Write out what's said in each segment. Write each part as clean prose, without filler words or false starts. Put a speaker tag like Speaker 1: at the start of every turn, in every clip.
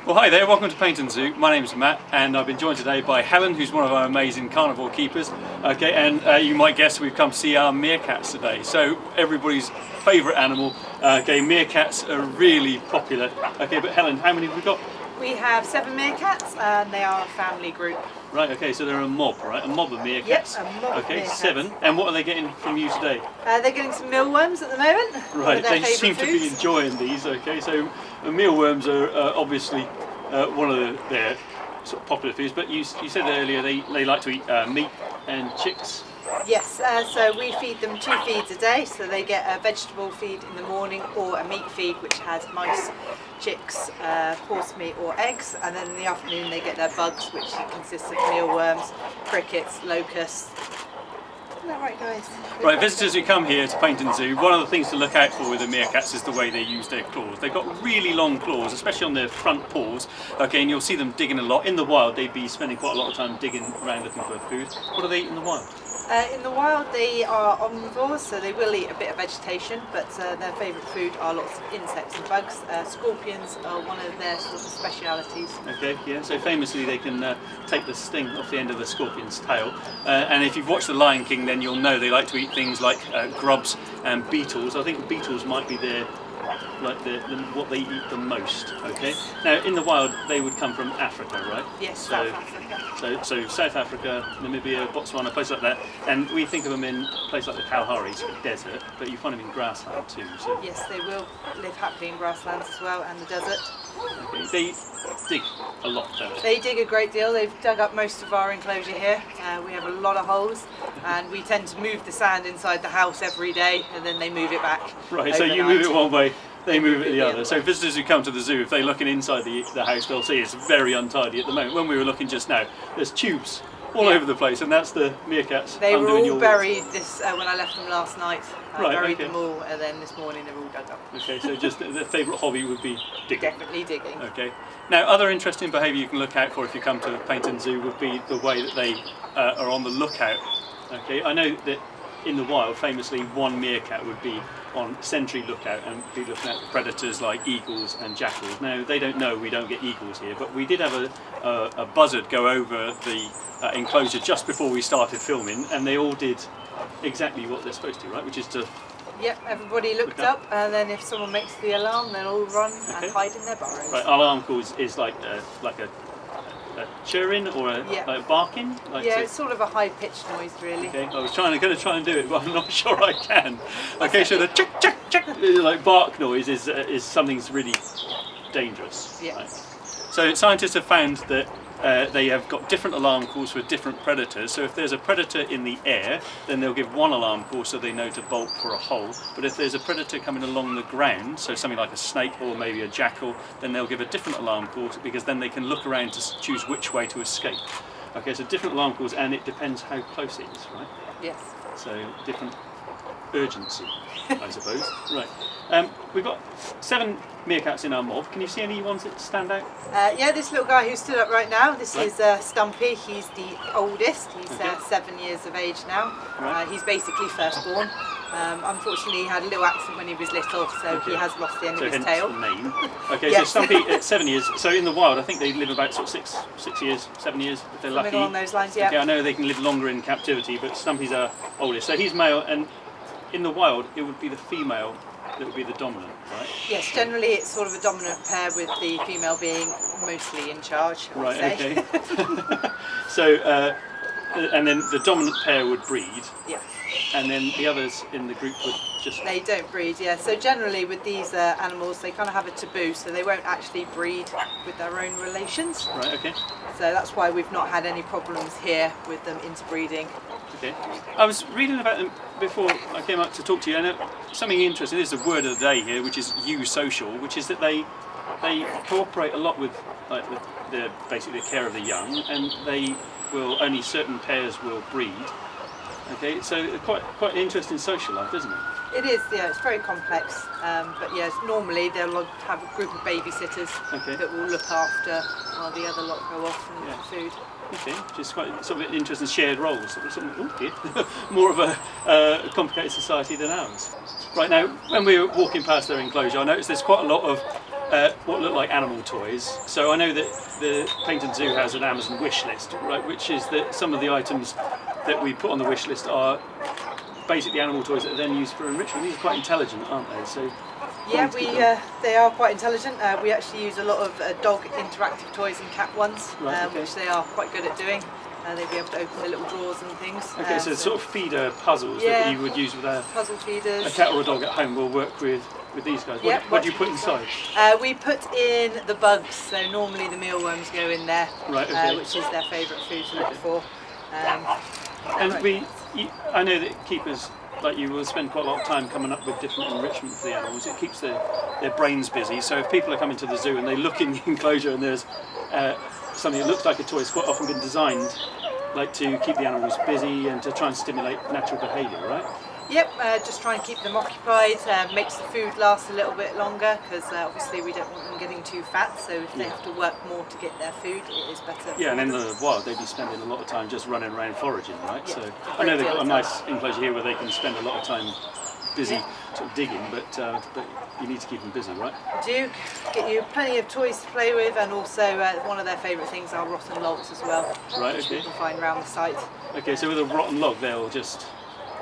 Speaker 1: Well, hi there, welcome to Paynton Zoo. My name's Matt and I've been joined today by Helen, who's one of our amazing carnivore keepers. Okay, and you might guess we've come to see our meerkats today. So everybody's favourite animal. Okay, meerkats are really popular. Okay, but Helen, how many have we got?
Speaker 2: We have 7 meerkats and they are a family group.
Speaker 1: Right, okay, so they're a mob, right? A mob of meerkats.
Speaker 2: Yep, a mob of meerkats.
Speaker 1: 7. And what are they getting from you today?
Speaker 2: They're getting some mealworms at the moment.
Speaker 1: Right, they seem
Speaker 2: foods.
Speaker 1: to be enjoying these. Okay, so mealworms are obviously one of their sort of popular foods, but you said earlier they like to eat meat and chicks.
Speaker 2: Yes, so we feed them 2 feeds a day, so they get a vegetable feed in the morning or a meat feed which has mice, chicks, horse meat or eggs, and then in the afternoon they get their bugs which consists of mealworms, crickets, locusts. Isn't that right, guys?
Speaker 1: Right, visitors who come here to Paynton Zoo, one of the things to look out for with the meerkats is the way they use their claws. They've got really long claws, especially on their front paws, okay, and you'll see them digging a lot. In the wild they'd be spending quite a lot of time digging around looking for food. What do they eat in the wild?
Speaker 2: In the wild they are omnivores, so they will eat a bit of vegetation, but their favourite food are lots of insects and bugs. Scorpions are one of their sort of specialities.
Speaker 1: Okay, yeah, so famously they can take the sting off the end of the scorpion's tail, and if you've watched The Lion King then you'll know they like to eat things like grubs and beetles. I think beetles might be their what they eat the most. Okay. Now in the wild they would come from Africa, right?
Speaker 2: Yes, South Africa.
Speaker 1: So South Africa, Namibia, Botswana, places like that, and we think of them in places like the Kalahari, so desert, but you find them in grassland too. So.
Speaker 2: Yes, they will live happily in grasslands as well and the desert.
Speaker 1: Okay. They dig a lot, don't they?
Speaker 2: They dig a great deal. They've dug up most of our enclosure here. We have a lot of holes, and we tend to move the sand inside the house every day, and then they move it back.
Speaker 1: Right,
Speaker 2: overnight.
Speaker 1: so you move it one way, they move it the other. So visitors who come to the zoo, if they're looking inside the house, they'll see it's very untidy at the moment. When we were looking just now, there's tubes all over the place, and that's the meerkats.
Speaker 2: They were all
Speaker 1: your
Speaker 2: buried this when I left them last night. I buried
Speaker 1: okay.
Speaker 2: them all, and then this morning they're all dug up.
Speaker 1: Okay, so just their favourite hobby would be digging.
Speaker 2: Definitely digging.
Speaker 1: Okay. Now, other interesting behaviour you can look out for if you come to Paynton Zoo would be the way that they are on the lookout. Okay, I know that in the wild, famously, one meerkat would be on sentry lookout and be looking out for predators like eagles and jackals. Now, they don't know we don't get eagles here, but we did have a buzzard go over the enclosure just before we started filming, and they all did exactly what they're supposed to, right? Which is to...
Speaker 2: Yep, everybody looked up, and then if someone makes the alarm, they'll all run and hide in their burrows.
Speaker 1: Right, alarm call is like a churring or like barking?
Speaker 2: Yeah, it's sort of a high-pitched noise, really.
Speaker 1: Okay, I was going to try and do it, but I'm not sure I can. Okay, so the chick, chick, chick, like bark noise is something's really dangerous.
Speaker 2: Yeah.
Speaker 1: Right? So scientists have found that they have got different alarm calls for different predators. So if there's a predator in the air, then they'll give one alarm call so they know to bolt for a hole. But if there's a predator coming along the ground, so something like a snake or maybe a jackal, then they'll give a different alarm call because then they can look around to choose which way to escape. Okay, so different alarm calls, and it depends how close it is, right?
Speaker 2: Yes.
Speaker 1: So different urgency, I suppose. Right. We've got 7 meerkats in our mob. Can you see any ones that stand out?
Speaker 2: Yeah, this little guy who's stood up right now, this is Stumpy. He's the oldest. He's 7 years of age now.
Speaker 1: Right.
Speaker 2: He's basically firstborn. Unfortunately, he had a little accident when he was little, so he has lost the end of his tail.
Speaker 1: The name. Okay,
Speaker 2: Yes.
Speaker 1: so Stumpy at 7 years. So in the wild, I think they live about sort of 6 years, 7 years if they're lucky.
Speaker 2: Something along those lines, yeah.
Speaker 1: Okay, I know they can live longer in captivity, but Stumpy's our oldest. So he's male, and in the wild, it would be the female that would be the dominant, right?
Speaker 2: Yes, generally it's sort of a dominant pair with the female being mostly in charge, I would say.
Speaker 1: Okay. So, and then the dominant pair would breed.
Speaker 2: Yeah.
Speaker 1: And then the others in the group would just...
Speaker 2: They don't breed, yeah. So generally with these animals, they kind of have a taboo, so they won't actually breed with their own relations.
Speaker 1: Right, okay.
Speaker 2: So that's why we've not had any problems here with them interbreeding.
Speaker 1: Okay. I was reading about them before I came up to talk to you, and something interesting, this is the word of the day here, which is eusocial, which is that they cooperate a lot with basically the care of the young, and they will, only certain pairs will breed. Okay, so quite an interesting social life, isn't it?
Speaker 2: It is, yeah, it's very complex, but yes, normally they'll have a group of babysitters that will look after while the other lot go off and look for food.
Speaker 1: Okay, which is quite sort of an interesting shared roles. More of a complicated society than ours. Right now, when we were walking past their enclosure, I noticed there's quite a lot of what look like animal toys. So I know that the Painted Zoo has an Amazon wish list, right, which is that some of the items that we put on the wish list are basically animal toys that are then used for enrichment. These are quite intelligent, aren't they? So
Speaker 2: yeah, they are quite intelligent. We actually use a lot of dog interactive toys and cat ones,
Speaker 1: Right, okay.
Speaker 2: which they are quite good at doing. They'd be able to open the little drawers and things.
Speaker 1: okay, so sort of feeder puzzles that you would use with
Speaker 2: puzzle feeders.
Speaker 1: a cat or a dog at home will work with these guys. What do you put inside?
Speaker 2: We put in the bugs, so normally the mealworms go in there,
Speaker 1: Right, okay.
Speaker 2: which is their favourite food to look for.
Speaker 1: And I know that keepers like you will spend quite a lot of time coming up with different enrichment for the animals. It keeps their brains busy. So if people are coming to the zoo and they look in the enclosure and there's something that looks like a toy, it's quite often been designed like to keep the animals busy and to try and stimulate natural behaviour, right?
Speaker 2: Yep, just try and keep them occupied, makes the food last a little bit longer because obviously we don't want them getting too fat, so if they have to work more to get their food, it is better.
Speaker 1: Yeah, and in the wild they'd be spending a lot of time just running around foraging, right?
Speaker 2: Yeah,
Speaker 1: So I know they've got a nice enclosure here where they can spend a lot of time busy sort of digging, but you need to keep them busy, right?
Speaker 2: Do get you plenty of toys to play with, and also one of their favourite things are rotten logs as well,
Speaker 1: Right,
Speaker 2: which
Speaker 1: okay.
Speaker 2: you can find around the site.
Speaker 1: Okay, so with a rotten log they'll just...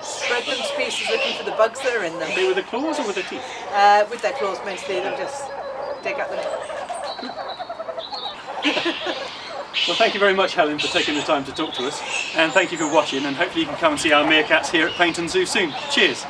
Speaker 2: Shred them to pieces looking for the bugs that are in them.
Speaker 1: They with the claws or with the teeth?
Speaker 2: With their claws mostly, they'll just dig at them.
Speaker 1: Well, thank you very much, Helen, for taking the time to talk to us, and thank you for watching, and hopefully you can come and see our meerkats here at Painton Zoo soon. Cheers!